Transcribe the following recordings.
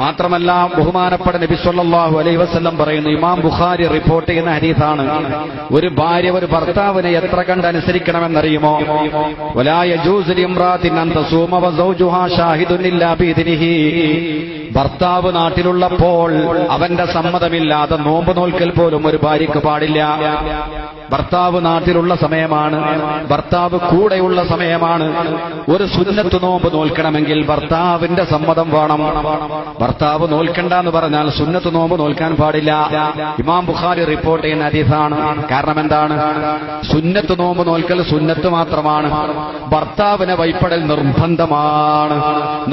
മാത്രമല്ല ബഹുമാനപ്പെട്ട നബി സല്ലല്ലാഹു അലൈഹി വസല്ലം പറയുന്നു, ഇമാം ബുഖാരി റിപ്പോർട്ട് ചെയ്യുന്ന ഹദീസാണ്, ഒരു ഭാര്യ ഒരു ഭർത്താവിനെ എത്ര കണ്ട് അനുസരിക്കണമെന്നറിയുമോ? വലാ യജൂസു ലിംറാത്തിൻ അൻ തസൂമ വസൗജുഹാ ഷാഹിദുൻ ഇല്ലാ ബിഇദ്നിഹി. ഭർത്താവ് നാട്ടിലുള്ളപ്പോൾ അവന്റെ സമ്മതമില്ലാതെ നോമ്പ് നോൽക്കൽ പോലും ഒരു ഭാര്യയ്ക്ക് പാടില്ല. ഭർത്താവ് നാട്ടിലുള്ള സമയമാണ്, ഭർത്താവ് കൂടെയുള്ള സമയമാണ്. ഒരു സുന്നത്ത് നോമ്പ് നോൽക്കണമെങ്കിൽ ഭർത്താവിന്റെ സമ്മതം വേണം. ഭർത്താവ് നോൽക്കണ്ട എന്ന് പറഞ്ഞാൽ സുന്നത്ത് നോമ്പ് നോൽക്കാൻ പാടില്ല. ഇമാം ബുഖാരി റിപ്പോർട്ട് ചെയ്യുന്ന ഹദീസാണ്. കാരണം എന്താണ്? സുന്നത്ത് നോമ്പ് നോൽക്കൽ സുന്നത്ത് മാത്രമാണ്, ഭർത്താവിനെ വഴിപ്പെടൽ നിർബന്ധമാണ്.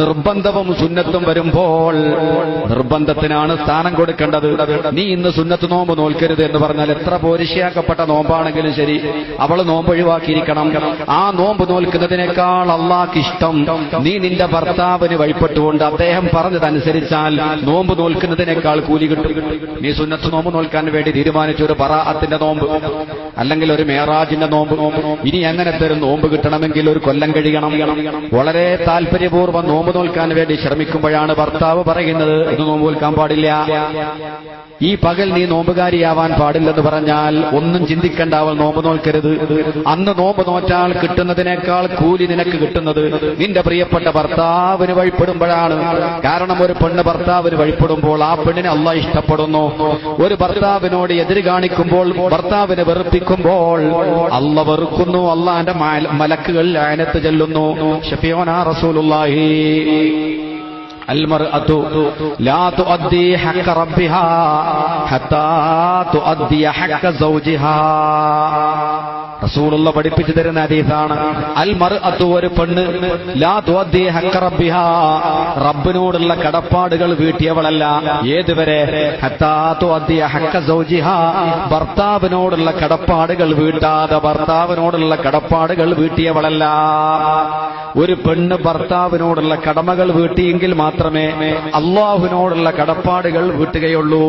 നിർബന്ധവും സുന്നത്തും വരുമ്പോൾ നിർബന്ധത്തിനാണ് സ്ഥാനം കൊടുക്കേണ്ടത്. നീ ഇന്ന് സുന്നത്ത് നോമ്പ് നോൽക്കരുത് എന്ന് പറഞ്ഞാൽ എത്ര പോരിശയാക്കപ്പെട്ട നോമ്പാണെങ്കിലും ശരി, അവൾ നോമ്പ് ഒഴിവാക്കിയിരിക്കണം. ആ നോമ്പ് നോൽക്കുന്നതിനേക്കാൾ അള്ളാഹ്ക്ക് ഇഷ്ടം നീ നിന്റെ ഭർത്താവിന് വഴിപ്പെട്ടുകൊണ്ട് അദ്ദേഹം പറഞ്ഞതനുസരിച്ചാൽ നോമ്പ് നോൽക്കുന്നതിനേക്കാൾ കൂലി കിട്ടും. നീ സുന്നത്ത് നോമ്പ് നോൽക്കാൻ വേണ്ടി തീരുമാനിച്ച ഒരു ബറാഅത്തിന്റെ നോമ്പ്, അല്ലെങ്കിൽ ഒരു മേറാജിന്റെ നോമ്പ്, ഇനി അങ്ങനത്തെ ഒരു നോമ്പ് കിട്ടണമെങ്കിൽ ഒരു കൊല്ലം കഴിയണം. വളരെ താല്പര്യപൂർവ്വം നോമ്പ് നോൽക്കാൻ വേണ്ടി ശ്രമിക്കുമ്പോഴാണ് ഭർത്താവ് പറയുന്നത് ഇത് നോമ്പ് നോൽക്കാൻ പാടില്ല, ഈ പകൽ നീ നോമ്പുകാരിയാവാൻ പാടില്ലെന്ന് പറഞ്ഞാൽ ഒന്നും ചിന്തിക്കേണ്ട, അവൾ നോമ്പ് നോൽക്കരുത്. അന്ന് നോമ്പ് നോറ്റാൽ കിട്ടുന്നതിനേക്കാൾ കൂലി നിനക്ക് കിട്ടുന്നത് നിന്റെ പ്രിയപ്പെട്ട ഭർത്താവിന് വഴിപ്പെടുമ്പോഴാണ്. കാരണം ഒരു പെണ്ണ് ഭർത്താവിന് വഴിപ്പെടുമ്പോൾ ആ പെണ്ണിനെ അള്ളാഹ് ഇഷ്ടപ്പെടുന്നു. ഒരു ഭർത്താവിനോട് എതിര് കാണിക്കുമ്പോൾ, ഭർത്താവിനെ വെറുപ്പിക്കുമ്പോൾ അള്ളാഹ് വെറുക്കുന്നു. അള്ളാന്റെ മലക്കുകൾ ലഅനത്ത് ചൊല്ലുന്നു. ശഫീഉനാ റസൂലുള്ളാഹി المرأة لا تؤدي حق ربها حتى تؤدي حق زوجها. റസൂലുള്ള പഠിപ്പിച്ചു തരുന്ന ഹദീസാണ്. അൽ മർഅത്തു, ഒരു പെണ്ണ്, ലാ തുഅദ്ദി ഹഖ്ക റബ്ബിഹാ, റബ്ബിനോടുള്ള കടപ്പാടുകൾ വീട്ടിയവളല്ല. ഏതുവരെ? ഹത്താ തുഅദ്ദി ഹഖ്ക സൗജിഹാ, ഭർത്താവിനോടുള്ള കടപ്പാടുകൾ വീട്ടാതെ ഭർത്താവിനോടുള്ള കടപ്പാടുകൾ വീട്ടിയവളല്ല. ഒരു പെണ്ണ് ഭർത്താവിനോടുള്ള കടമകൾ വീട്ടിയെങ്കിൽ മാത്രമേ അല്ലാഹുവിനോടുള്ള കടപ്പാടുകൾ വീട്ടുകയുള്ളൂ.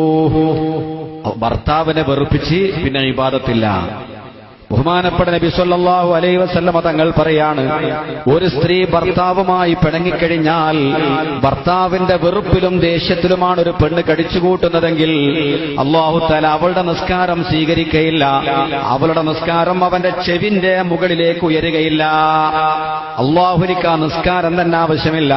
ഭർത്താവിനെ വെറുപ്പിച്ച് പിന്നെ ഇബാദത്തില്ല. ബഹുമാനപ്പെട്ട നബി സല്ലല്ലാഹു അലൈഹി വസല്ലം തങ്ങൾ പറയാണ്, ഒരു സ്ത്രീ ഭർത്താവുമായി പിണങ്ങിക്കഴിഞ്ഞാൽ ഭർത്താവിന്റെ വെറുപ്പിലും ദേഷ്യത്തിലുമാണ് ഒരു പെണ്ണ് കടിച്ചുകൂട്ടുന്നതെങ്കിൽ അല്ലാഹു തആല അവളുടെ നിസ്കാരം സ്വീകരിക്കുകയില്ല. അവളുടെ നിസ്കാരം അവന്റെ ചെവിന്റെ മുകളിലേക്ക് ഉയരുകയില്ല. അല്ലാഹുവിനിക്ക് ആ നിസ്കാരം തന്നെ ആവശ്യമില്ല.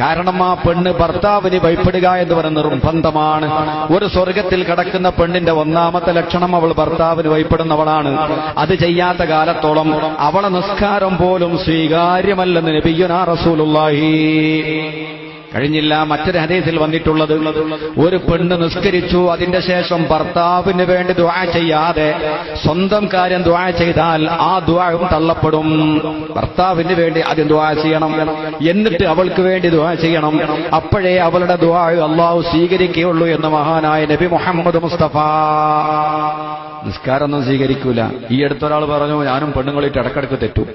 കാരണം ആ പെണ്ണ് ഭർത്താവിന് ഭയപ്പെടുക എന്ന് പറയുന്ന നിർബന്ധമാണ്. ഒരു സ്വർഗത്തിൽ കിടക്കുന്ന പെണ്ണിന്റെ ഒന്നാമത്തെ ലക്ഷണം അവൾ ഭർത്താവിന് ഭയപ്പെടുന്നവളാണ്. അത് ചെയ്യാത്ത കാലത്തോളം അവളെ നിസ്കാരം പോലും സ്വീകാര്യമല്ലെന്ന് നബിയുനാ റസൂലുള്ളാഹി. കഴിഞ്ഞില്ല, മറ്റൊരു ഹദീസിൽ വന്നിട്ടുള്ളത്, ഒരു പെണ്ണ് നിസ്കരിച്ചു, അതിന്റെ ശേഷം ഭർത്താവിന് വേണ്ടി ദുആ ചെയ്യാതെ സ്വന്തം കാര്യം ദുആ ചെയ്താൽ ആ ദുആയും തള്ളപ്പെടും. ഭർത്താവിന് വേണ്ടി ആദ്യം ദുആ ചെയ്യണം, എന്നിട്ട് അവൾക്ക് വേണ്ടി ദുആ ചെയ്യണം. അപ്പോഴേ അവളുടെ ദുആ അല്ലാഹു സ്വീകരിക്കുകയുള്ളൂ എന്ന് മഹാനായ നബി മുഹമ്മദ് മുസ്തഫ. നിസ്കാരമൊന്നും സ്വീകരിക്കൂല. ഈ അടുത്തൊരാൾ പറഞ്ഞു, ഞാനും പെണ്ണുങ്ങളിട്ട് ഇടക്കിടക്ക് തെറ്റും.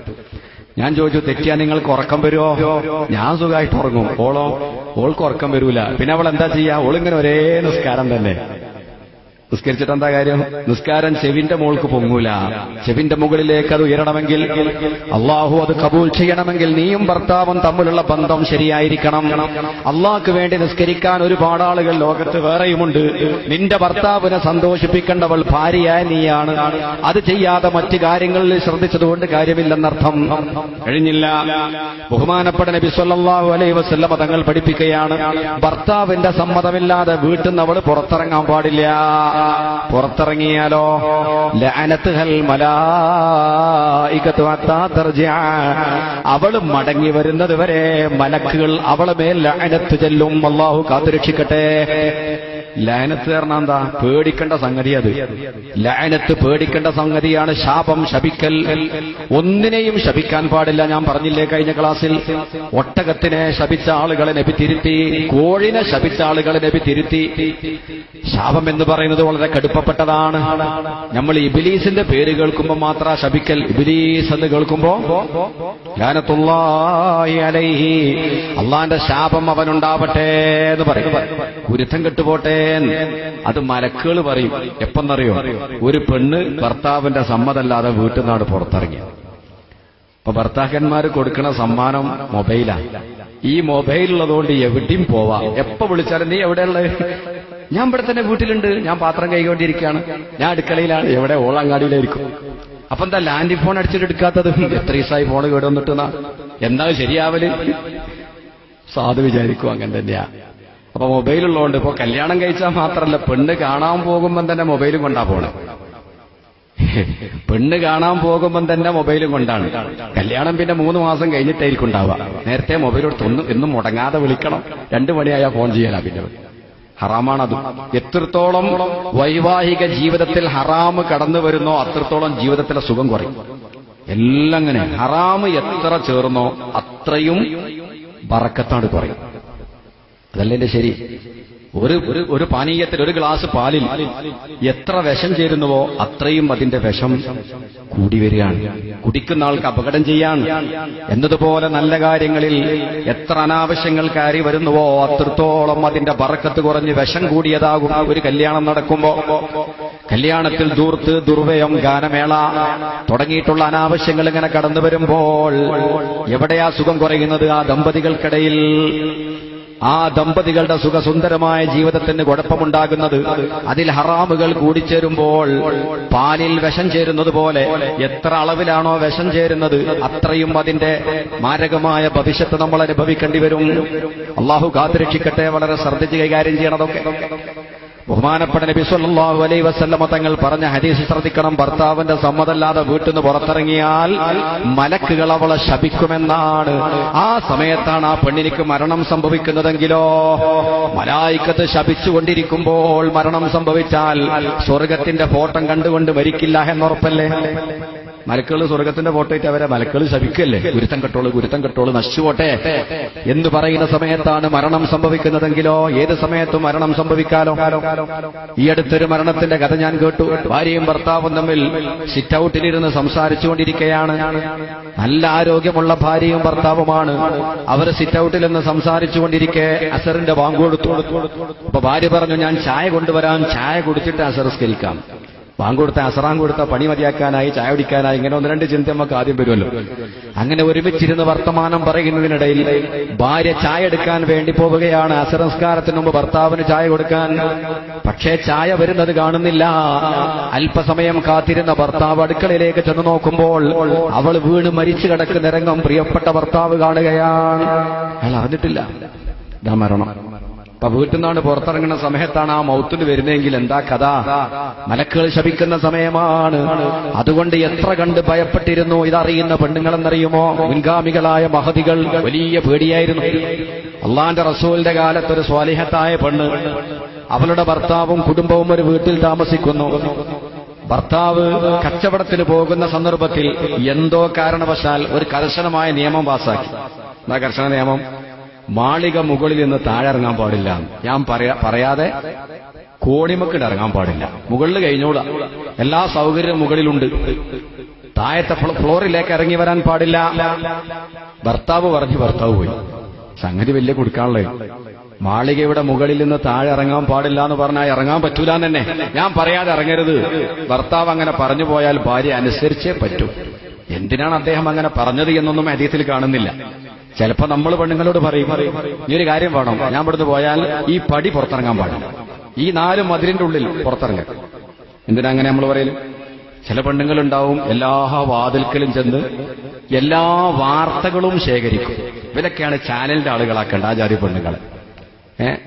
ഞാൻ ചോദിച്ചു, തെറ്റിയാ നിങ്ങൾക്ക് ഉറക്കം വരുമോ? ഞാൻ സുഖമായിട്ട് ഉറങ്ങും. ഓൾക്ക് ഉറക്കം വരൂല. പിന്നെ അവൾ എന്താ ചെയ്യാ? ഓളിങ്ങനെ ഒരേ നിസ്കാരം തന്നെ. നിസ്കരിച്ചിട്ട് എന്താ കാര്യം? നിസ്കാരം ചെവിന്റെ മുകൾക്ക് പൊങ്ങൂല. ചെവിന്റെ മുകളിലേക്ക് അത് ഉയരണമെങ്കിൽ, അള്ളാഹു അത് കബൂൽ ചെയ്യണമെങ്കിൽ നീയും ഭർത്താവും തമ്മിലുള്ള ബന്ധം ശരിയായിരിക്കണം. അള്ളാഹ്ക്ക് വേണ്ടി നിസ്കരിക്കാൻ ഒരുപാട് ആളുകൾ ലോകത്ത് വേറെയുമുണ്ട്. നിന്റെ ഭർത്താവിനെ സന്തോഷിപ്പിക്കേണ്ടവൾ ഭാര്യയായ നീയാണ്. അത് ചെയ്യാതെ മറ്റു കാര്യങ്ങളിൽ ശ്രദ്ധിച്ചതുകൊണ്ട് കാര്യമില്ലെന്നർത്ഥം. കഴിഞ്ഞില്ല, ബഹുമാനപ്പെട്ട നബി സല്ലല്ലാഹു അലൈഹി വസല്ലം തങ്ങൾ പഠിപ്പിക്കുകയാണ്, ഭർത്താവിന്റെ സമ്മതമില്ലാതെ വീട്ടിൽ നിന്ന് അവൾ പുറത്തിറങ്ങാൻ പാടില്ല. പുറത്തിറങ്ങിയാലോ ലഅനത്തുഹൽ മലായികതു ഹത്താ തർജിഅ, അവൾ മടങ്ങി വരുന്നത് വരെ മലക്കുകൾ അവളെ മേൽ ലഅനത്ത് ചൊല്ലും. അല്ലാഹു കാത്തുരക്ഷിക്കട്ടെ. ലഅനത്ത് പറഞ്ഞാൽ എന്താ? പേടിക്കേണ്ട സംഗതി. അത് ലഅനത്ത് പേടിക്കേണ്ട സംഗതിയാണ്. ശാപം, ശപിക്കൽ, ഒന്നിനെയും ശപിക്കാൻ പാടില്ല. ഞാൻ പറഞ്ഞില്ലേ കഴിഞ്ഞ ക്ലാസ്സിൽ, ഒട്ടകത്തിനെ ശപിച്ച ആളുകളെ നബി തിരുത്തി, കോഴിനെ ശപിച്ച ആളുകളെ നബി തിരുത്തി. ശാപം എന്ന് പറയുന്നത് വളരെ കടുപ്പപ്പെട്ടതാണ്. നമ്മൾ ഇബ്ലീസിന്റെ പേര് കേൾക്കുമ്പോൾ മാത്രം ശപിക്കൽ. ഇബ്ലീസ് എന്ന് കേൾക്കുമ്പോ ലഅനത്തുല്ലാഹി അലൈഹി, അള്ളാന്റെ ശാപം അവനുണ്ടാവട്ടെ എന്ന് പറയും. കുരുത്തം കെട്ടുപോട്ടെ. അത് മലക്കുകൾ പറയും. എപ്പെന്നറിയോ? ഒരു പെണ്ണ് ഭർത്താവിന്റെ സമ്മതമല്ലാതെ വീട്ടിൽ നിന്നാണ് പുറത്തിറങ്ങിയത്. അപ്പൊ ഭർത്താക്കന്മാർ കൊടുക്കുന്ന സമ്മാനം മൊബൈലാണ്. ഈ മൊബൈലുള്ളതുകൊണ്ട് എവിടെയും പോവാം. എപ്പോ വിളിച്ചാലും നീ എവിടെയുള്ളത്? ഞാൻ ഇവിടെ തന്നെ വീട്ടിലുണ്ട്, ഞാൻ പാത്രം കൈകൊണ്ടിരിക്കുകയാണ്, ഞാൻ അടുക്കളയിലാണ്. എവിടെ? ഓളങ്ങാടിയിലായിരിക്കും. അപ്പൊ എന്താ ലാൻഡ് ഫോൺ അടിച്ചിട്ട് എടുക്കാത്തത്? എത്ര ദിവസമായി ഫോണ് കേടുവന്നിട്ടുന്ന എന്താ ശരിയാവല്? സാധു വിചാരിക്കും അങ്ങനെ തന്നെയാ. അപ്പൊ മൊബൈലുള്ളതുകൊണ്ട് ഇപ്പൊ കല്യാണം കഴിച്ചാൽ മാത്രമല്ല, പെണ്ണ് കാണാൻ പോകുമ്പം തന്നെ മൊബൈലും കൊണ്ടാ പോണേ. പെണ്ണ് കാണാൻ പോകുമ്പം തന്നെ മൊബൈലും കൊണ്ടാണ്. കല്യാണം പിന്നെ 3 മാസം കഴിഞ്ഞിട്ടായിരിക്കും ഉണ്ടാവുക. നേരത്തെ മൊബൈൽ എടുത്ത് എന്നും മുടങ്ങാതെ വിളിക്കണം. 2 മണിയായാൽ ഫോൺ ചെയ്യാനാ. പിന്നെ ഹറാമാണത്. എത്രത്തോളം വൈവാഹിക ജീവിതത്തിൽ ഹറാമ് കടന്നു വരുന്നോ അത്രത്തോളം ജീവിതത്തിലെ സുഖം കുറയും. എല്ലാം അങ്ങനെ ഹറാമ് എത്ര ചേർന്നോ അത്രയും ബറക്കത്താണ് കുറയും. അതല്ലേ എന്റെ ശരി? ഒരു പാനീയത്തിൽ, ഒരു ഗ്ലാസ് പാലിൽ എത്ര വിഷം ചേരുന്നുവോ അത്രയും അതിന്റെ വിഷം കൂടി വരികയാണ്. കുടിക്കുന്ന ആൾക്ക് അപകടം ചെയ്യാൻ. എന്നതുപോലെ നല്ല കാര്യങ്ങളിൽ എത്ര അനാവശ്യങ്ങൾ കയറി വരുന്നുവോ അത്രത്തോളം അതിന്റെ ബറക്കത്ത് കുറഞ്ഞ് വിഷം കൂടിയതാകും. ഒരു കല്യാണം നടക്കുമ്പോ കല്യാണത്തിൽ ദൂർത്ത്, ദുർവ്യയം, ഗാനമേള തുടങ്ങിയിട്ടുള്ള അനാവശ്യങ്ങൾ ഇങ്ങനെ കടന്നു വരുമ്പോൾ എവിടെയാ സുഖം കുറയുന്നത്? ആ ദമ്പതികൾക്കിടയിൽ. ആ ദമ്പതികളുടെ സുഖസുന്ദരമായ ജീവിതത്തിന് കുഴപ്പമുണ്ടാകുന്നത് അതിൽ ഹറാമുകൾ കൂടിച്ചേരുമ്പോൾ പാലിൽ വിഷം ചേരുന്നത് പോലെ എത്ര അളവിലാണോ വിഷം ചേരുന്നത് അത്രയും അതിന്റെ മാരകമായ ഭവിഷ്യത്ത് നമ്മൾ അനുഭവിക്കേണ്ടി വരും. അള്ളാഹു കാത്തുരക്ഷിക്കട്ടെ. വളരെ ശ്രദ്ധിച്ച് കൈകാര്യം ചെയ്യണതൊക്കെ. ബഹുമാനപ്പെട്ട നബി സല്ലല്ലാഹു അലൈഹി വസല്ലമ തങ്ങൾ പറഞ്ഞ ഹദീസ് ശ്രദ്ധിക്കണം. ഭർത്താവിന്റെ സമ്മതമല്ലാതെ വീട്ടിൽ നിന്ന് പുറത്തിറങ്ങിയാൽ മലക്കുകൾ അവളെ ശപിക്കുമെന്നാണ്. ആ സമയത്താണ് ആ പെണ്ണിനിക്ക് മരണം സംഭവിക്കുന്നതെങ്കിലോ മലായിക്കത്ത് ശപിച്ചുകൊണ്ടിരിക്കുമ്പോൾ മരണം സംഭവിച്ചാൽ സ്വർഗത്തിന്റെ ഫോട്ടം കണ്ടുകൊണ്ട് മരിക്കില്ല എന്നുറപ്പല്ലേ? മലക്കുകൾ സ്വർഗത്തിന്റെ ഫോട്ടോ ഇട്ട് അവരെ മലക്കുകൾ ശപിക്കല്ലേ? ഗുരുത്തം കെട്ടോള് നശിച്ചുപോട്ടെ എന്ന് പറയുന്ന സമയത്താണ് മരണം സംഭവിക്കുന്നതെങ്കിലോ ഏത് സമയത്തും മരണം സംഭവിക്കാലോ. ഈ അടുത്തൊരു മരണത്തിന്റെ കഥ ഞാൻ കേട്ടു. ഭാര്യയും ഭർത്താവും തമ്മിൽ സിറ്റ് ഔട്ടിലിരുന്ന് സംസാരിച്ചുകൊണ്ടിരിക്കുകയാണ്. നല്ല ആരോഗ്യമുള്ള ഭാര്യയും ഭർത്താവുമാണ്. അവർ സിറ്റ് ഔട്ടിൽ നിന്ന് സംസാരിച്ചുകൊണ്ടിരിക്കെ അസറിന്റെ ബാങ്ക് കൊടുത്തു. അപ്പൊ ഭാര്യ പറഞ്ഞു, ഞാൻ ചായ കൊണ്ടുവരാൻ, ചായ കുടിച്ചിട്ട് അസർ സ്കരിക്കാം. ബാങ്ക് കൊടുത്ത അസറാൻ കൊടുത്ത പണി മതിയാക്കാനായി, ചായ കുടിക്കാനായി, ഇങ്ങനെ 1-2 ചിന്ത നമുക്ക് ആദ്യം വരുമല്ലോ. അങ്ങനെ ഒരുമിച്ചിരുന്ന് വർത്തമാനം പറയുന്നതിനിടയിൽ ഭാര്യ ചായ എടുക്കാൻ വേണ്ടി പോവുകയാണ്. അസർ നിസ്കാരത്തിന് മുമ്പ് ഭർത്താവിന് ചായ കൊടുക്കാൻ. പക്ഷേ ചായ വരുന്നത് കാണുന്നില്ല. അല്പസമയം കാത്തിരുന്ന ഭർത്താവ് അടുക്കളയിലേക്ക് ചെന്ന് നോക്കുമ്പോൾ അവൾ വീണ് മരിച്ചു കിടക്കുന്ന രംഗം പ്രിയപ്പെട്ട ഭർത്താവ് കാണുകയാണ്. അയാൾ അറിഞ്ഞിട്ടില്ല ഇതാ മരണം. അപ്പൊ വീട്ടിൽ നിന്നാണ് പുറത്തിറങ്ങുന്ന സമയത്താണ് ആ മൗത്തിന് വരുന്നതെങ്കിൽ എന്താ കഥ? മലക്കുകൾ ശപിക്കുന്ന സമയമാണ്. അതുകൊണ്ട് എത്ര കണ്ട് ഭയപ്പെട്ടിരുന്നു ഇതറിയുന്ന പെണ്ണുങ്ങളെന്നറിയുമോ? മുൻഗാമികളായ മഹദികൾ വലിയ പേടിയായിരുന്നു. അള്ളാന്റെ റസൂലിന്റെ കാലത്തൊരു സ്വാലിഹത്തായ പെണ്ണ്, അവളുടെ ഭർത്താവും കുടുംബവും ഒരു വീട്ടിൽ താമസിക്കുന്നു. ഭർത്താവ് കച്ചവടത്തിന് പോകുന്ന സന്ദർഭത്തിൽ എന്തോ കാരണവശാൽ ഒരു കർശനമായ നിയമം പാസാക്കി. എന്താ കർശന നിയമം? മാളിക മുകളിൽ നിന്ന് താഴെ ഇറങ്ങാൻ പാടില്ല. ഞാൻ പറയാതെ കോണിമക്കിട്ട് ഇറങ്ങാൻ പാടില്ല. മുകളിൽ കഴിഞ്ഞോളാം, എല്ലാ സൗകര്യവും മുകളിലുണ്ട്. താഴത്തെ ഫ്ലോറിലേക്ക് ഇറങ്ങി വരാൻ പാടില്ല. ഭർത്താവ് പോയി. സംഗതി വലിയ കൊടുക്കാനുള്ളത്. മാളികയുടെ മുകളിൽ നിന്ന് താഴെ ഇറങ്ങാൻ പാടില്ല എന്ന് പറഞ്ഞാൽ ഇറങ്ങാൻ പറ്റൂല തന്നെ. ഞാൻ പറയാതെ ഇറങ്ങരുത്. ഭർത്താവ് അങ്ങനെ പറഞ്ഞു പോയാൽ ഭാര്യ അനുസരിച്ചേ പറ്റൂ. എന്തിനാണ് അദ്ദേഹം അങ്ങനെ പറഞ്ഞത് എന്നൊന്നും ഹദീസിൽ കാണുന്നില്ല. ചിലപ്പോ നമ്മൾ പെണ്ണുങ്ങളോട് പറയും, ഈ ഒരു കാര്യം വേണം, ഞാൻ ഇവിടുന്ന് പോയാൽ ഈ പടി പുറത്തിറങ്ങാൻ പാടില്ല, ഈ 4 മതിലിന്റെ ഉള്ളിൽ പുറത്തിറങ്ങാം. എന്തിനാ അങ്ങനെ നമ്മൾ പറയലും? ചില പെണ്ണുങ്ങളുണ്ടാവും എല്ലാ വാതിൽക്കലും ചെന്ന് എല്ലാ വാർത്തകളും ശേഖരിക്കും. ഇവരൊക്കെയാണ് ചാനലിന്റെ ആളുകളാക്കേണ്ട ആ ജാതി പെണ്ണുങ്ങൾ.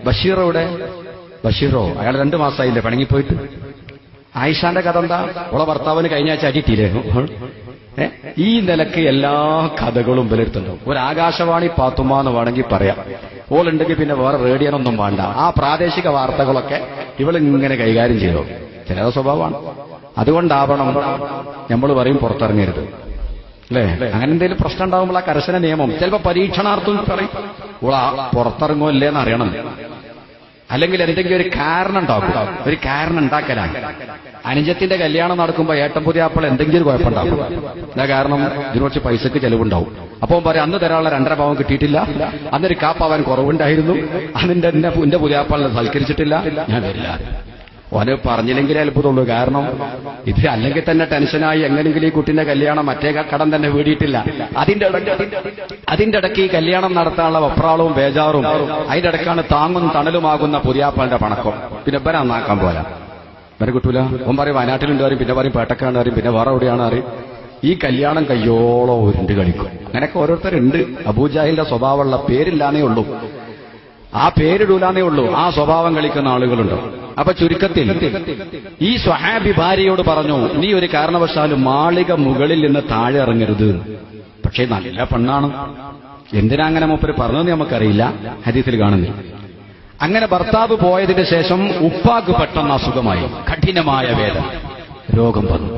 ബഷീറോ അയാൾ 2 മാസമായില്ലേ പിണങ്ങിപ്പോയിട്ട്? ആയിഷാന്റെ കഥ എന്താ? ഓളെ ഭർത്താവിന് കഴിഞ്ഞ ആഴ്ച അടിയിട്ടില്ലേ? ഈ നിലക്ക് എല്ലാ കഥകളും വിലയിരുത്തുന്നുണ്ടാവും. ഒരു ആകാശവാണി പാത്തുമ്മ എന്ന് വേണമെങ്കിൽ പറയാം. ഓളുണ്ടെങ്കിൽ പിന്നെ വേറെ റേഡിയോനൊന്നും വേണ്ട. ആ പ്രാദേശിക വാർത്തകളൊക്കെ ഇവളിങ്ങനെ കൈകാര്യം ചെയ്തോ. ചില സ്വഭാവമാണ്. അതുകൊണ്ടാവണം നമ്മൾ പറയും പുറത്തിറങ്ങരുത്, അല്ലേ? അങ്ങനെ എന്തെങ്കിലും പ്രശ്നം ഉണ്ടാകുമ്പോൾ ആ കർശന നിയമം. ചിലപ്പോൾ പരീക്ഷണാർത്ഥം പറയും ഓളാ പുറത്തിറങ്ങോ ഇല്ലേന്ന് അറിയണം. അല്ലെങ്കിൽ എന്തെങ്കിലും ഒരു കാരണം ഉണ്ടാക്കും. ഒരു കാരണം ഉണ്ടാക്കലാണ്. അനുജത്തിന്റെ കല്യാണം നടക്കുമ്പോൾ ഏട്ടൻ പുതിയാപ്പോൾ എന്തെങ്കിലും കുഴപ്പമുണ്ടാക്കും. എന്താ കാരണം? ഇതിന് കുറച്ച് പൈസക്ക് ചെലവുണ്ടാവും. അപ്പോൾ പറയാം, അന്ന് തരാനുള്ള 2.5 പവൻ കിട്ടിയിട്ടില്ല, അന്നൊരു കാപ്പാവാൻ കുറവുണ്ടായിരുന്നു, അതിന്റെ പുതിയാപ്പാളിനെ സൽക്കരിച്ചിട്ടില്ല, ഞാൻ വരില്ല. ഓന് പറഞ്ഞില്ലെങ്കിലേ അത്ഭുതമുള്ളൂ. കാരണം ഇത് അല്ലെങ്കിൽ തന്നെ ടെൻഷനായി എങ്ങനെങ്കിലും ഈ കുട്ടിന്റെ കല്യാണം മറ്റേ കടം തന്നെ വീടിയിട്ടില്ല. അതിന്റെ ഇടയ്ക്ക് ഈ കല്യാണം നടത്താനുള്ള വെപ്രാളവും ബേജാറും, അതിന്റെ ഇടയ്ക്കാണ് താങ്ങും തണലുമാകുന്ന പുതിയാപ്പാളിന്റെ പണക്കം. പിന്നെ ഇവരാ നാക്കാൻ പോലെ ഇവരെ കിട്ടൂല. ഓൻ പറയും വയനാട്ടിലുണ്ട് പറയും, പിന്നെ പറയും പേട്ടക്കാണ് പറയും, പിന്നെ വേറെ എവിടെയാണ് പറയും. ഈ കല്യാണം കയ്യോളം ഉരുണ്ട് കളിക്കും. അങ്ങനെയൊക്കെ ഓരോരുത്തരുണ്ട്. അബൂജാഹിലിന്റെ സ്വഭാവമുള്ള പേരില്ലാന്നേ ഉള്ളൂ, ആ പേരിടൂലാന്നേ ഉള്ളൂ, ആ സ്വഭാവം കളിക്കുന്ന ആളുകളുണ്ട്. അപ്പൊ ചുരുക്കത്തിൽ ഈ സ്വഹാബി ഭാര്യയോട് പറഞ്ഞു, നീ ഒരു കാരണവശാലും മാളിക മുകളിൽ നിന്ന് താഴെ ഇറങ്ങരുത്. പക്ഷേ നല്ല പെണ്ണാണ്, എന്തിനാ അങ്ങനെ മൂപ്പര് പറഞ്ഞതെന്ന് നമുക്കറിയില്ല, ഹദീസിൽ കാണുന്നില്ല. അങ്ങനെ ഭർത്താവ് പോയതിന് ശേഷം ഉപ്പാക്ക് പെട്ടെന്ന് അസുഖമായി, കഠിനമായ വേദന, രോഗം വന്നു.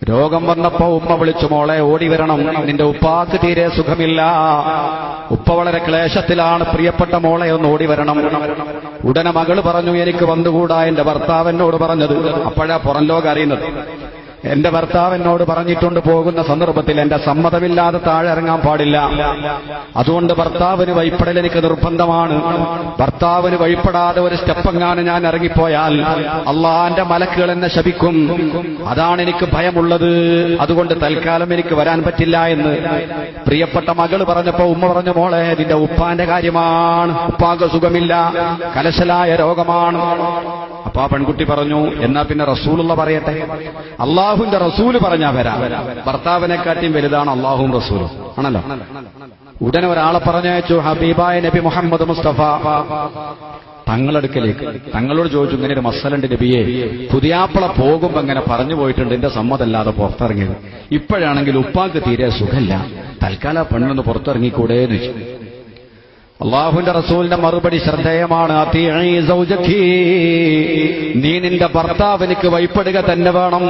രോഗം വന്നപ്പോ ഉമ്മ വിളിച്ചു, മോളെ ഓടി വരണം, നിന്റെ ഉപ്പാക്ക് തീരെ സുഖമില്ല, ഉപ്പ വളരെ ക്ലേശത്തിലാണ്, പ്രിയപ്പെട്ട മോളെ ഒന്ന് ഓടി വരണം. ഉടനെ മകള് പറഞ്ഞു, എനിക്ക് വന്നുകൂടാ, എന്റെ ഭർത്താവ് എന്നോട് പറഞ്ഞത്. അപ്പോഴാ പുറം ലോകം അറിയുന്നത്. എന്റെ ഭർത്താവ് എന്നോട് പറഞ്ഞിട്ടുണ്ട്, പോകുന്ന സന്ദർഭത്തിൽ എന്റെ സമ്മതമില്ലാതെ താഴെ ഇറങ്ങാൻ പാടില്ല, അതുകൊണ്ട് ഭർത്താവിന് വഴിപ്പെടൽ എനിക്ക് നിർബന്ധമാണ്. ഭർത്താവിന് വഴിപ്പെടാതെ ഒരു സ്റ്റെപ്പെങ്ങാനും ഞാൻ ഇറങ്ങിപ്പോയാൽ അള്ളാന്റെ മലക്കുകൾ എന്നെ ശപിക്കും, അതാണ് എനിക്ക് ഭയമുള്ളത്, അതുകൊണ്ട് തൽക്കാലം എനിക്ക് വരാൻ പറ്റില്ല എന്ന് പ്രിയപ്പെട്ട മകള് പറഞ്ഞപ്പോ ഉമ്മ പറഞ്ഞു, മോളെ നിന്റെ ഉപ്പാന്റെ കാര്യമാണ്, ഉപ്പാക്ക് സുഖമില്ല, കലശലായ രോഗമാണ്. അപ്പൊ ആ പെൺകുട്ടി പറഞ്ഞു, എന്നാ പിന്നെ റസൂലുള്ള പറയട്ടെ, അള്ളാഹുവിന്റെ റസൂല് പറഞ്ഞാ വരാം, ഭർത്താവിനെക്കാട്ടിയും വലുതാണ് അള്ളാഹുവും റസൂലും ആണല്ലോ. ഉടനെ ഒരാളെ പറഞ്ഞയച്ചു, ഹബീബായ നബി മുഹമ്മദ് മുസ്തഫ തങ്ങളടുക്കലേക്ക്. തങ്ങളോട് ചോദിച്ചു, ഇങ്ങനെ ഒരു മസലുണ്ട് നബിയെ, പുതിയാപ്പള പോകുമ്പോ ഇങ്ങനെ പറഞ്ഞു പോയിട്ടുണ്ട്, എന്റെ സമ്മതല്ലാതെ പുറത്തിറങ്ങിയത്, ഇപ്പോഴാണെങ്കിൽ ഉപ്പാക്ക് തീരെ സുഖമില്ല, തൽക്കാലം പെണ്ണൊന്ന് പുറത്തിറങ്ങിക്കൂടെ എന്ന് ചോദിച്ചു. അള്ളാഹുവിന്റെ റസൂലിന്റെ മറുപടി ശ്രദ്ധേയമാണ്, നീ നിന്റെ ഭർത്താവിനിക്ക് വഴിപ്പെടുക തന്നെ വേണം.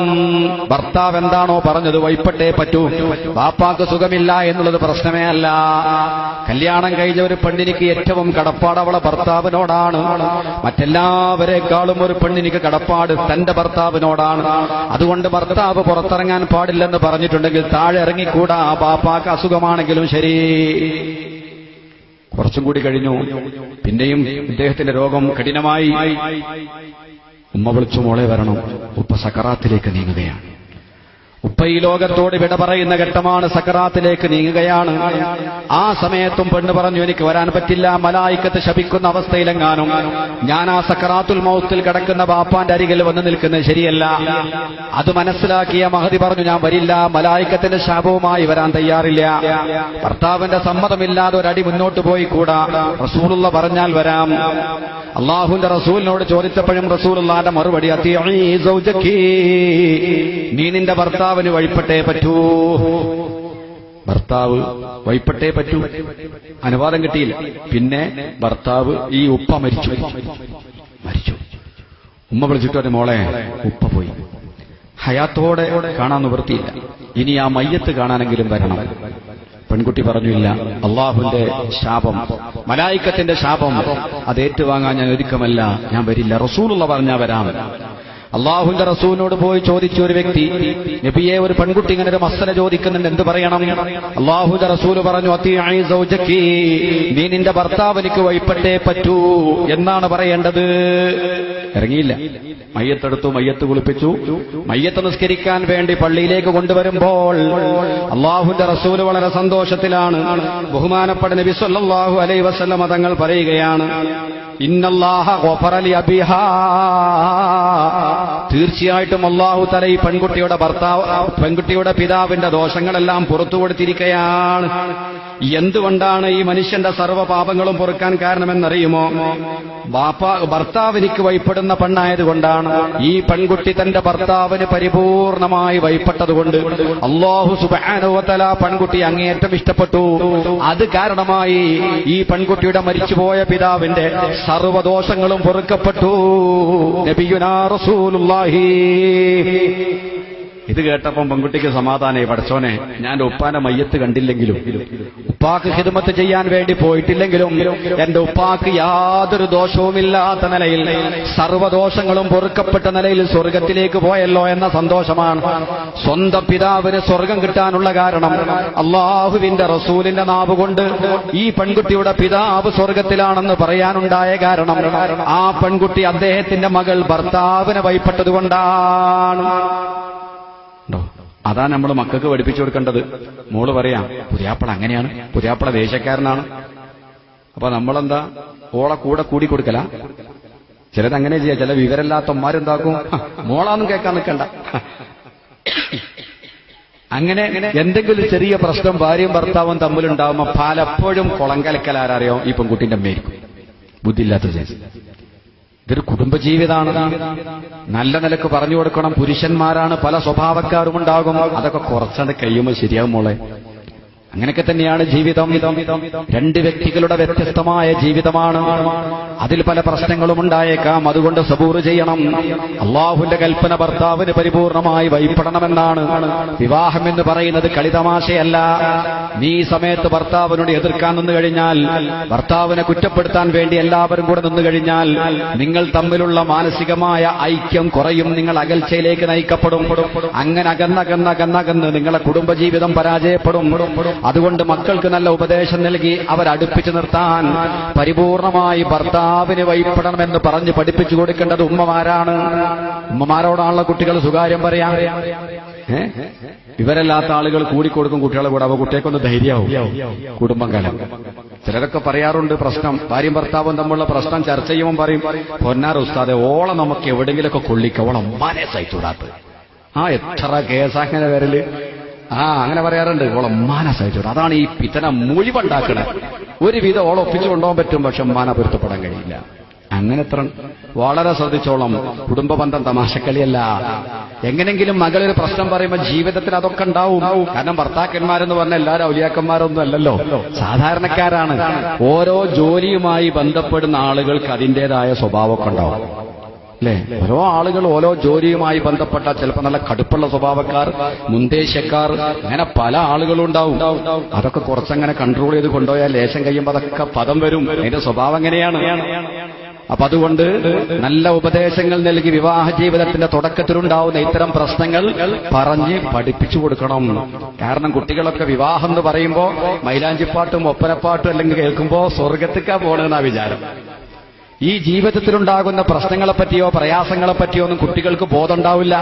ഭർത്താവ് എന്താണോ പറഞ്ഞത് വഴിപ്പെട്ടേ പറ്റൂ. ബാപ്പാക്ക് സുഖമില്ല എന്നുള്ളത് പ്രശ്നമേ അല്ല. കല്യാണം കഴിഞ്ഞ ഒരു പെണ്ണിനിക്ക് ഏറ്റവും കടപ്പാട് അവളെ ഭർത്താവിനോടാണ്. മറ്റെല്ലാവരെക്കാളും ഒരു പെണ്ണിനിക്ക് കടപ്പാട് തന്റെ ഭർത്താവിനോടാണ്. അതുകൊണ്ട് ഭർത്താവ് പുറത്തിറങ്ങാൻ പാടില്ലെന്ന് പറഞ്ഞിട്ടുണ്ടെങ്കിൽ താഴെ ഇറങ്ങിക്കൂടാ, ബാപ്പാക്ക് അസുഖമാണെങ്കിലും ശരി. കുറച്ചും കൂടി കഴിഞ്ഞു, പിന്നെയും ഇദ്ദേഹത്തിന്റെ രോഗം കഠിനമായി. ഉമ്മ വിളിച്ചു, മോളെ വരണം, ഉപ്പ സക്കറാത്തിലേക്ക് നീങ്ങുകയാണ്. ഉപ്പ ഈ ലോകത്തോട് വിട പറയുന്ന ഘട്ടമാണ്, സക്കറാത്തിലേക്ക് നീങ്ങുകയാണ്. ആ സമയത്തും പെണ്ണ് പറഞ്ഞു, എനിക്ക് വരാൻ പറ്റില്ല, മലായിക്കത്ത് ശപിക്കുന്ന അവസ്ഥയിലെങ്ങാനും ഞാൻ ആ സക്കറാത്തുൽ മൗത്തിൽ കിടക്കുന്ന ബാപ്പാന്റെ അരികിൽ വന്ന് നിൽക്കുന്നത് ശരിയല്ല. അത് മനസ്സിലാക്കിയ മഹദി പറഞ്ഞു, ഞാൻ വരില്ല, മലായിക്കത്തിന്റെ ശാപവുമായി വരാൻ തയ്യാറില്ല. ഭർത്താവിന്റെ സമ്മതമില്ലാതെ ഒരടി മുന്നോട്ട് പോയി കൂടാ, റസൂലുള്ള പറഞ്ഞാൽ വരാം. അള്ളാഹുവിന്റെ റസൂലിനോട് ചോദിച്ചപ്പോഴും റസൂലുള്ളാന്റെ മറുപടി, നീ നിന്റെ ഭർത്താവിന് വഴിപ്പെട്ടേ പറ്റൂ. ഭർത്താവ് വഴിപ്പെട്ടേ പറ്റൂ, അനുവാദം കിട്ടിയില്ല. പിന്നെ ഭർത്താവ് ഈ ഉപ്പ മരിച്ചു. ഉമ്മ വിളിച്ചിട്ട്, മോളെ ഉപ്പ പോയി, ഹയാത്തോടെ കാണാൻ നിവൃത്തിയില്ല, ഇനി ആ മയ്യത്ത് കാണാനെങ്കിലും വരണം. പെൺകുട്ടി പറഞ്ഞില്ല, അള്ളാഹുവിന്റെ ശാപം, മലായിക്കത്തിന്റെ ശാപം അത് ഏറ്റുവാങ്ങാൻ ഞാൻ ഒരുക്കമല്ല, ഞാൻ വരില്ല. റസൂലുള്ള പറഞ്ഞാ വരാം. അള്ളാഹുവിന്റെ റസൂലിനോട് പോയി ചോദിച്ചു ഒരു വ്യക്തി, നബിയെ ഒരു പെൺകുട്ടി ഇങ്ങനെ ഒരു മസല ചോദിക്കുന്നുണ്ട്, എന്ത് പറയണം? അള്ളാഹുവിന്റെ റസൂല് പറഞ്ഞു, നീ നിന്റെ ഭർത്താവിനിക്ക് വഴിപ്പെട്ടേ പറ്റൂ എന്നാണ് പറയേണ്ടത്. ഇറങ്ങിയില്ല. മയ്യത്തെടുത്തു, മയ്യത്ത് കുളിപ്പിച്ചു. മയ്യത്ത് നിസ്കരിക്കാൻ വേണ്ടി പള്ളിയിലേക്ക് കൊണ്ടുവരുമ്പോൾ അള്ളാഹുവിന്റെ റസൂല് വളരെ സന്തോഷത്തിലാണ്. ബഹുമാനപ്പെട്ട നബി സല്ലല്ലാഹു അലൈഹി വസല്ലം തങ്ങൾ പറയുകയാണ്, ഇന്നല്ലാഹ ഗഫറ ലി അബിഹാ, തീർച്ചയായിട്ടും അല്ലാഹു തആല ഈ പെൺകുട്ടിയുടെ പിതാവിന്റെ ദോഷങ്ങളെല്ലാം പുറത്തു കൊടുത്തിരിക്കുകയാണ്. എന്തുകൊണ്ടാണ് ഈ മനുഷ്യന്റെ സർവ്വ പാപങ്ങളും പൊറുക്കാൻ കാരണമെന്നറിയുമോ? ഭർത്താവിനിക്ക് വഴിപ്പെടുന്ന പെണ്ണായതുകൊണ്ടാണ്. ഈ പെൺകുട്ടി തന്റെ ഭർത്താവിന് പരിപൂർണമായി വഴിപ്പെട്ടതുകൊണ്ട് അല്ലാഹു സുബ്ഹാനഹു വ തആല പെൺകുട്ടി അങ്ങേയറ്റം ഇഷ്ടപ്പെട്ടു. അത് കാരണമായി ഈ പെൺകുട്ടിയുടെ മരിച്ചുപോയ പിതാവിന്റെ സർവ്വദോഷങ്ങളും പൊറുക്കപ്പെട്ടു. നബിയുനാ റസൂലുള്ളാഹി ഇത് കേട്ടപ്പം പെൺകുട്ടിക്ക് സമാധാനമായി. പടച്ചോനെ, ഞാൻ ഉപ്പാന്റെ മയ്യത്ത് കണ്ടില്ലെങ്കിലും ഉപ്പാക്ക് ഖിദ്മത്ത് ചെയ്യാൻ വേണ്ടി പോയിട്ടില്ലെങ്കിലും എന്റെ ഉപ്പാക്ക് യാതൊരു ദോഷവുമില്ലാത്ത നിലയിൽ സർവ്വദോഷങ്ങളും പൊറുക്കപ്പെട്ട നിലയിൽ സ്വർഗത്തിലേക്ക് പോയല്ലോ എന്ന സന്തോഷമാണ്. സ്വന്തം പിതാവിന് സ്വർഗം കിട്ടാനുള്ള കാരണം അള്ളാഹുവിന്റെ റസൂലിന്റെ നാവ് കൊണ്ട് ഈ പെൺകുട്ടിയുടെ പിതാവ് സ്വർഗത്തിലാണെന്ന് പറയാനുണ്ടായ കാരണം ആ പെൺകുട്ടി അദ്ദേഹത്തിന്റെ മകൾ ഭർത്താവിനെ ഭയപ്പെട്ടതുകൊണ്ടാണ്. അതാണ് നമ്മൾ മക്കൾക്ക് പഠിപ്പിച്ചു കൊടുക്കേണ്ടത്. മോള് പറയാം, പുതിയാപ്പള അങ്ങനെയാണ്, പുതിയാപ്പള ദേശക്കാരനാണ്. അപ്പൊ നമ്മളെന്താ ഓളെ കൂടെ കൂടി കൊടുക്കല? ചിലത് അങ്ങനെ ചെയ്യാം. ചില വിവരമില്ലാത്തമാരെന്താക്കും, മോളാന്നും കേൾക്കാൻ നിൽക്കണ്ട. അങ്ങനെ എന്തെങ്കിലും ചെറിയ പ്രശ്നം ഭാര്യയും ഭർത്താവും തമ്മിലുണ്ടാവുമ്പോ പലപ്പോഴും കുളം കലക്കലാരറിയോ ഈ പെൺകുട്ടിന്റെ അമ്മയായിരിക്കും. ബുദ്ധിയില്ലാത്ത ചേച്ചി. ഇതൊരു കുടുംബജീവിതമാണ്. നല്ല നിലക്ക് പറഞ്ഞു കൊടുക്കണം. പുരുഷന്മാരാണ്, പല സ്വഭാവക്കാരുമുണ്ടാകും. അതൊക്കെ കുറച്ചത് കഴിയുമ്പോൾ ശരിയാവും മോളെ. അങ്ങനെയൊക്കെ തന്നെയാണ് ജീവിതം. രണ്ട് വ്യക്തികളുടെ വ്യത്യസ്തമായ ജീവിതമാണ്. അതിൽ പല പ്രശ്നങ്ങളും ഉണ്ടായേക്കാം. അതുകൊണ്ട് സബൂർ ചെയ്യണം. അള്ളാഹുവിന്റെ കൽപ്പന ഭർത്താവിന് പരിപൂർണമായി ഭയപ്പെടണമെന്നാണ്. വിവാഹം എന്ന് പറയുന്നത് കളിതമാശയല്ല. നീ സമയത്ത് ഭർത്താവിനോട് എതിർക്കാൻ നിന്നു കഴിഞ്ഞാൽ, ഭർത്താവിനെ കുറ്റപ്പെടുത്താൻ വേണ്ടി എല്ലാവരും കൂടെ നിന്നു കഴിഞ്ഞാൽ നിങ്ങൾ തമ്മിലുള്ള മാനസികമായ ഐക്യം കുറയും. നിങ്ങൾ അകൽച്ചയിലേക്ക് നയിക്കപ്പെടും. അങ്ങനെ അകന്നകന്ന് നിങ്ങളെ കുടുംബജീവിതം പരാജയപ്പെടും. അതുകൊണ്ട് മക്കൾക്ക് നല്ല ഉപദേശം നൽകി അവരടുപ്പിച്ചു നിർത്താൻ പരിപൂർണമായി ഭർത്താവിന് ഭയപ്പെടണമെന്ന് പറഞ്ഞ് പഠിപ്പിച്ചു കൊടുക്കേണ്ടത് ഉമ്മമാരാണ്. ഉമ്മമാരോടാണുള്ള കുട്ടികൾ സ്വകാര്യം പറയാം. ഇവരല്ലാത്ത ആളുകൾ കൂടിക്കൊടുക്കും കുട്ടികളെ കൂടെ. അവ കുട്ടികൾക്കൊന്ന് ധൈര്യമാവും കുടുംബം കാലം. ചിലരൊക്കെ പറയാറുണ്ട്, പ്രശ്നം ഭാര്യയും ഭർത്താവും തമ്മിലുള്ള പ്രശ്നം ചർച്ച ചെയ്യുമ്പോൾ പറയും, പൊന്നാർ ഉസ്താദെ, ഓളെ നമുക്ക് എവിടെയെങ്കിലുമൊക്കെ കൊള്ളിക്ക, ഓളം മനസ്സായിട്ടൂടാത്ത. എത്ര കേസാങ്ങനെ വരല്. അങ്ങനെ പറയാറുണ്ട്. ഓളെ മാനസായിട്ടൂടാ. അതാണ് ഈ പിത്തന മുഴുവുണ്ടാക്കണത്. ഒരുവിധം ഓളെ ഒപ്പിച്ചു കൊണ്ടുപോകാൻ പറ്റും, പക്ഷെ മാന പൊരുത്തപ്പെടാൻ കഴിയില്ല. അങ്ങനെ എത്ര വളരെ ശ്രദ്ധിച്ചോളം. കുടുംബ ബന്ധം തമാശക്കളിയല്ല. എങ്ങനെങ്കിലും മകളൊരു പ്രശ്നം പറയുമ്പോൾ ജീവിതത്തിൽ അതൊക്കെ ഉണ്ടാവും. കാരണം ഭർത്താക്കന്മാരെന്ന് പറഞ്ഞാൽ എല്ലാവരും ഔലിയാക്കന്മാരൊന്നും അല്ലല്ലോ, സാധാരണക്കാരാണ്. ഓരോ ജോലിയുമായി ബന്ധപ്പെടുന്ന ആളുകൾക്ക് അതിൻ്റെതായ സ്വഭാവമൊക്കെ ഉണ്ടാവും അല്ലേ? ഓരോ ആളുകൾ ഓരോ ജോലിയുമായി ബന്ധപ്പെട്ട ചിലപ്പോൾ നല്ല കടുപ്പുള്ള സ്വഭാവക്കാർ, മുൻദേശക്കാർ, അങ്ങനെ പല ആളുകളും ഉണ്ടാവും. അതൊക്കെ കുറച്ചങ്ങനെ കൺട്രോൾ ചെയ്ത് കൊണ്ടുപോയാൽ ലേശം കഴിയുമ്പോൾ അതൊക്കെ പദം വരും. അതിന്റെ സ്വഭാവം എങ്ങനെയാണ്. അപ്പൊ അതുകൊണ്ട് നല്ല ഉപദേശങ്ങൾ നൽകി വിവാഹ ജീവിതത്തിന്റെ തുടക്കത്തിലുണ്ടാവുന്ന ഇത്തരം പ്രശ്നങ്ങൾ പറഞ്ഞ് പഠിപ്പിച്ചു കൊടുക്കണം. കാരണം കുട്ടികളൊക്കെ വിവാഹം എന്ന് പറയുമ്പോൾ മൈലാഞ്ചിപ്പാട്ടും ഒപ്പനപ്പാട്ടും അല്ലെങ്കിൽ കേൾക്കുമ്പോൾ സ്വർഗത്തിക്കാ പോകണമെന്നാ വിചാരം. ഈ ജീവിതത്തിലുണ്ടാകുന്ന പ്രശ്നങ്ങളെപ്പറ്റിയോ പ്രയാസങ്ങളെപ്പറ്റിയോ ഒന്നും കുട്ടികൾക്ക് ബോധമുണ്ടാവില്ല.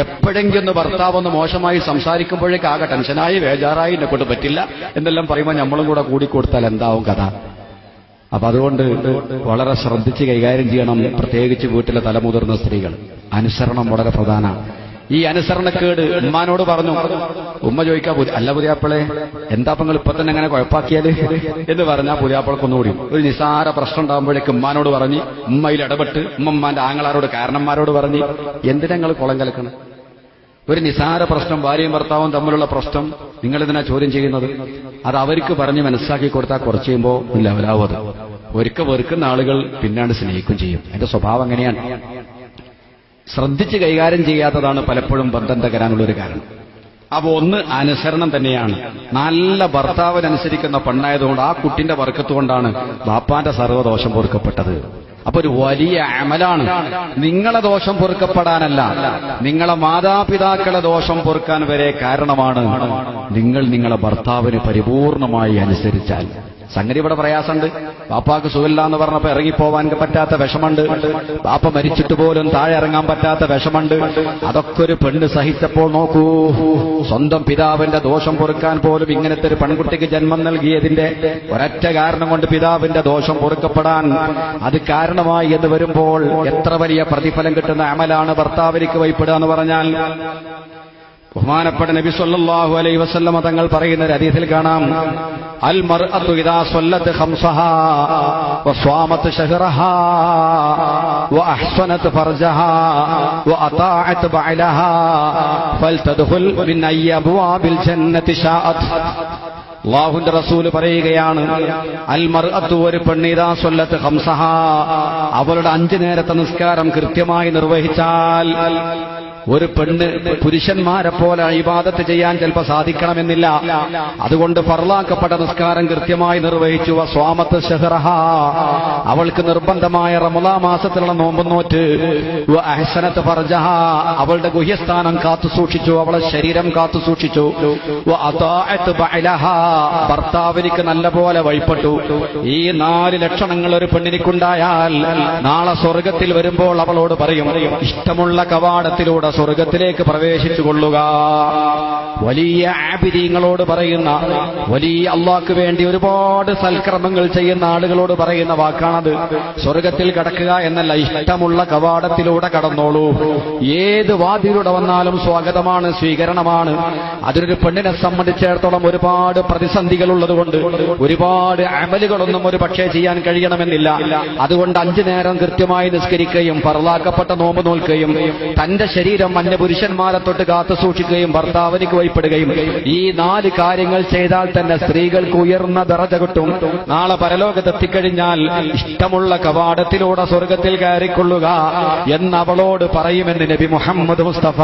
എപ്പോഴെങ്കിലും ഭർത്താവ് ഒന്ന് മോശമായി സംസാരിക്കുമ്പോഴേക്ക് ആകെ ടെൻഷനായി ബേജാറായി എന്നെ കൊണ്ട് പറ്റില്ല എന്നെല്ലാം പറയുമ്പോൾ നമ്മളും കൂടെ കൂടിക്കൊടുത്താൽ എന്താവും കഥ. അപ്പൊ അതുകൊണ്ട് വളരെ ശ്രദ്ധിച്ച് കൈകാര്യം ചെയ്യണം. പ്രത്യേകിച്ച് വീട്ടിലെ തലമുതിർന്ന സ്ത്രീകൾ. അനുസരണം വളരെ പ്രധാനമാണ്. ഈ അനുസരണക്കേട് ഉമ്മാനോട് പറഞ്ഞു. ഉമ്മ ചോദിക്കാ, അല്ല പുതിയാപ്പിളെ, എന്താ നിങ്ങൾ ഇപ്പൊ തന്നെ അങ്ങനെ കുഴപ്പാക്കിയാല് എന്ന് പറഞ്ഞാൽ പുതിയാപ്പിളക്കൊന്നുകൂടി ഒരു നിസാര പ്രശ്നം ഉണ്ടാകുമ്പോഴേക്ക് ഉമ്മാനോട് പറഞ്ഞ്, ഉമ്മയിൽ ഇടപെട്ട് ഉമ്മമാന്റെ ആങ്ങളാരോട് കാരണന്മാരോട് പറഞ്ഞ്, എന്തിനാ നിങ്ങൾ കുളം കലക്കണം? ഒരു നിസാര പ്രശ്നം, ഭാര്യയും ഭർത്താവും തമ്മിലുള്ള പ്രശ്നം നിങ്ങളിതിനാ ചോദ്യം ചെയ്യുന്നത്? അത് അവർക്ക് പറഞ്ഞ് മനസ്സിലാക്കി കൊടുത്താൽ കുറച്ച് കഴിയുമ്പോൾ ലെവലാവും. അത് ഒരിക്കൽ വെറുക്കുന്ന ആളുകൾ പിന്നാണ്ട് സ്നേഹിക്കും ചെയ്യും. അതിന്റെ സ്വഭാവം അങ്ങനെയാണ്. ശ്രദ്ധിച്ച് കൈകാര്യം ചെയ്യാത്തതാണ് പലപ്പോഴും ബന്ധം തകരാനുള്ളൊരു കാരണം. അപ്പൊ ഒന്ന് അനുസരണം തന്നെയാണ്. നല്ല ഭർത്താവിനനുസരിക്കുന്ന പെണ്ണായതുകൊണ്ട് ആ കുട്ടിന്റെ വർക്കത്തുകൊണ്ടാണ് ബാപ്പാന്റെ സർവ്വദോഷം പൊറുക്കപ്പെട്ടത്. അപ്പൊ ഒരു വലിയ അമലാണ്. നിങ്ങളെ ദോഷം പൊറുക്കപ്പെടാനല്ല, നിങ്ങളെ മാതാപിതാക്കളെ ദോഷം പൊറുക്കാൻ വരെ കാരണമാണ് നിങ്ങൾ നിങ്ങളെ ഭർത്താവിന് പരിപൂർണമായി അനുസരിച്ചാൽ. സംഗതി ഇവിടെ പ്രയാസമുണ്ട്. ബാപ്പാക്ക് സുഖമില്ല എന്ന് പറഞ്ഞപ്പോ ഇറങ്ങിപ്പോവാൻ പറ്റാത്ത വിഷമുണ്ട്. ബാപ്പ മരിച്ചിട്ട് പോലും താഴെ ഇറങ്ങാൻ പറ്റാത്ത വിഷമുണ്ട്. അതൊക്കെ ഒരു പെണ്ണ് സഹിച്ചപ്പോൾ നോക്കൂ, സ്വന്തം പിതാവിന്റെ ദോഷം പൊറുക്കാൻ പോലും ഇങ്ങനത്തെ ഒരു പെൺകുട്ടിക്ക് ജന്മം നൽകിയതിന്റെ ഒരൊറ്റ കാരണം കൊണ്ട് പിതാവിന്റെ ദോഷം പൊറുക്കപ്പെടാൻ അത് കാരണമായി എന്ന് വരുമ്പോൾ എത്ര വലിയ പ്രതിഫലം കിട്ടുന്ന അമലാണ് ഭർത്താവിലേക്ക് വൈപ്പെടുക എന്ന് പറഞ്ഞാൽ. ബഹുമാനപ്പെട്ട നബി സല്ലല്ലാഹു അലൈഹി വസല്ലമ തങ്ങൾ പറയുന്ന ഒരു ഹദീസിൽ കാണാം, അൽ മർഅതു ഇദാ സ്വല്ലത്ത് ഖംസഹാ വസ്വാമത് ശഹ്റഹാ വഅഹ്സനത് ഫർജഹാ വഅതാഅത് ബഅലഹാ ഫൽതദ്ഖുൽ മിൻ അയ്യി അബ്വാബിൽ ജന്നതി ശാഅത്. അല്ലാഹുവിന്റെ റസൂൽ പറയുകയാണ്, അൽ മർഅതു, ഒരു പെണ്ണിദാ സ്വല്ലത്ത് ഖംസഹാ, അവളുടെ 5 നേരത്തെ നിസ്കാരം കൃത്യമായി നിർവഹിച്ചാൽ, ഒരു പെണ്ണ് പുരുഷന്മാരെ പോലെ ഇബാദത്ത് ചെയ്യാൻ ചിലപ്പോൾ സാധിക്കണമെന്നില്ല. അതുകൊണ്ട് ഫർളാക്കപ്പെട്ട നിസ്കാരം കൃത്യമായി നിർവഹിച്ചു. സ്വാമത്ത് ഷഹ്റഹ, അവൾക്ക് നിർബന്ധമായ റമളാൻ മാസത്തിലുള്ള നോമ്പ് നോറ്റ്. അഹ്സനത്ത് ഫർജഹ, അവളുടെ ഗുഹ്യസ്ഥാനം കാത്തു സൂക്ഷിച്ചു, അവളെ ശരീരം കാത്തു സൂക്ഷിച്ചു. അതാഅത്ത് ബഅലഹ, ഭർത്താവിനിക്ക് നല്ലപോലെ വഴിപ്പെട്ടു. ഈ 4 ലക്ഷണങ്ങൾ ഒരു പെണ്ണിനിക്കുണ്ടായാൽ നാളെ സ്വർഗത്തിൽ വരുമ്പോൾ അവളോട് പറയും, ഇഷ്ടമുള്ള കവാടത്തിലൂടെ സ്വർഗത്തിലേക്ക് പ്രവേശിച്ചു കൊള്ളുക. വലിയ ആബിദീങ്ങളോട് പറയുന്ന, വലിയ അള്ളാഹ്ക്ക് വേണ്ടി ഒരുപാട് സൽക്കർമ്മങ്ങൾ ചെയ്യുന്ന ആളുകളോട് പറയുന്ന വാക്കാണത്. സ്വർഗത്തിൽ കടക്കുക എന്നല്ല, ഇഷ്ടമുള്ള കവാടത്തിലൂടെ കടന്നോളൂ. ഏത് വാതിലൂടെ വന്നാലും സ്വാഗതമാണ്, സ്വീകരണമാണ്. അതിനൊരു പെണ്ണിനെ സംബന്ധിച്ചിടത്തോളം ഒരുപാട് പ്രതിസന്ധികൾ ഉള്ളതുകൊണ്ട് ഒരുപാട് അമലുകളൊന്നും ഒരു പക്ഷേ ചെയ്യാൻ കഴിയണമെന്നില്ല. അതുകൊണ്ട് 5 നേരം കൃത്യമായി നിസ്കരിക്കുകയും ഫർളാക്കപ്പെട്ട നോമ്പ് നോൽക്കുകയും തന്റെ ശരീരം അന്യ പുരുഷന്മാരെ തൊട്ട് കാത്തു സൂക്ഷിക്കുകയും ഭർത്താവിനിക്ക് വഴിപ്പെടുകയും ഈ 4 കാര്യങ്ങൾ ചെയ്താൽ തന്നെ സ്ത്രീകൾക്ക് ഉയർന്ന ദറജ കിട്ടും. നാളെ പരലോകത്തെത്തിക്കഴിഞ്ഞാൽ ഇഷ്ടമുള്ള കവാടത്തിലൂടെ സ്വർഗത്തിൽ കയറിക്കൊള്ളുക എന്നവളോട് പറയുമെന്ന് നബി മുഹമ്മദ് മുസ്തഫ.